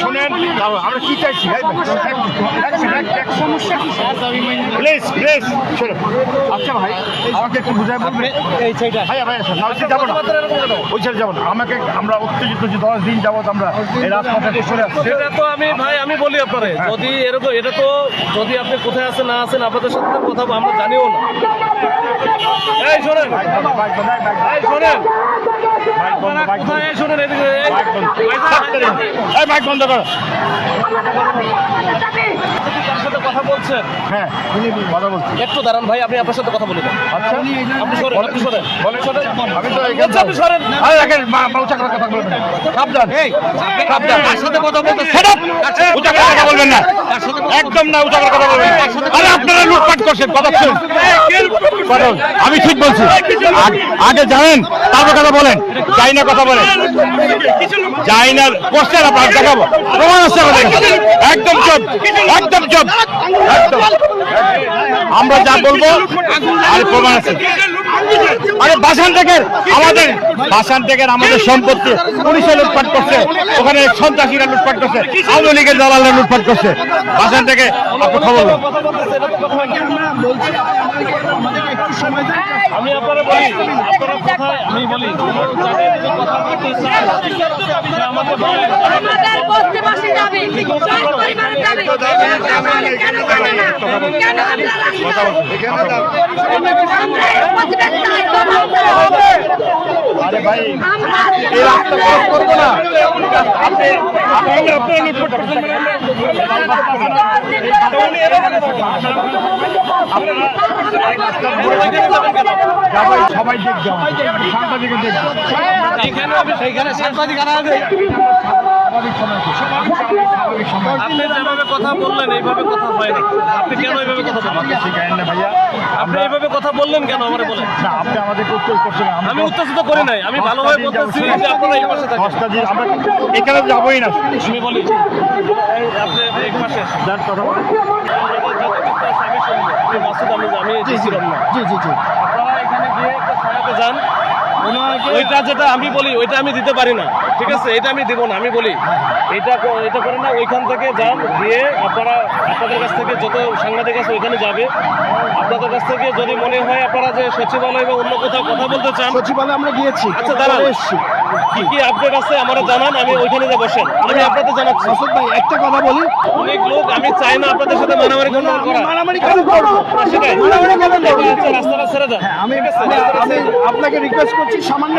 শোনেন আমরা কি চাইছি প্লিজ প্লিজ শোনো। আচ্ছা ভাই আমাকে একটু বুঝাই বলবে এই সাইডে ভাইয়া ভাইয়া যাবো না ওই সাইডে যাবো না আমাকে আমরা উত্তেজিত যে 10 দিন যাবত আমরা এই রাজপথে চলে আসছি। সেটা তো আমি ভাই আমি বলি আপনারে যদি এরকম এটা তো যদি আপনি কোথায় আছেন না আছেন আপনাদের সাথে কথা আমরা জানিও না। এই শোনেন এই শোনেন কোথায় শোনেন এদিকে এই মাইক বন্ধ করো। সাথে কথা বলছেন হ্যাঁ উনি কথা বলছেন একটু দাঁড়ান ভাই আপনি আপনার সাথে কথা বলে দেন। আচ্ছা আপনি সরেন আপনি সরেন আমি তো আপনি সরেন কথা বলবেন না সাবধান সাবধান তার সাথে কথা বলতে উঁচা করে কথা বলবেন না একদম না উঁচা করে কথা বলবেন না। আরে আপনারা লুটপাট করছেন কথা আমি ঠিক বলছি আগে জানেন তারপর কথা বলেন যাই না কথা বলেন যাই না পোস্টার আপনার দেখাবো প্রমাণ আছে একদম চুপ একদম চুপ একদম আমরা যা বলবো আর প্রমাণ আছে। আরে বাসান থেকে আমাদের সম্পত্তি পুলিশে লুটপাট করছে ওখানে সন্ত্রাসীরা লুটপাট করছে আওয়ামী লীগের দালালরা লুটপাট করছে বাসান থেকে আপনি খবর আমি আপনারা বলি আপনারা কোথায় আমি বলি আমাদের বস্তিবাসী দাবি শহীদ পরিবারের দাবি কেন আরে ভাই এই রাস্তা ক্রস করবো না সবাই দেখবে সাংবাদিক এইখানে সাংবাদিক আনা হবে। আপনি যেভাবে কথা বললেন এইভাবে কথা হয় না। আপনি কেন এইভাবে কথা বললেন না ভাইয়া আপনি এইভাবে কথা বললেন কেন আমারে বলেন? না আপনি আমাদেরকে উত্তর করছেন আমি উত্তেজিত করি নাই আমি ভালোভাবে বলতেছি যে আপনারা এই পাশে থাকেন। 10টা দিন আমরা এখানে যাবোই না আমি বলি আপনি এই পাশে যার কথা বলেন আমি ছিলাম না জি জি জি আপনারা এখানে গিয়ে একটা ছায়াতে যান ওইটা যেটা আমি বলি ওইটা আমি দিতে পারি না ঠিক আছে এটা আমি দিব না আমি বলি এটা করেন না ওইখান থেকে যান গিয়ে আপনারা আপনাদের কাছ থেকে যত সাংবাদিক আছে ওইখানে যাবে আপনাদের কাছ থেকে যদি মনে হয় আপনারা যে সচিবালয় বা অন্য কোথাও কথা বলতে চান সচিবালয় আমরা গিয়েছি আচ্ছা দাঁড়ান কি কি আপডেট আছে আমারও জানান আমি ওইখানে যা বসেন আমি আপনাদের জানাচ্ছি মাসুদ ভাই একটা কথা বলি অনেক লোক আমি চাই না আপনাদের সাথে মারামারি করা মারামারি কেন করবো সেটাই মারামারি কেন করবো রাস্তাটা ছেড়ে দেন আমি আপনাকে রিকোয়েস্ট করছি সামান্য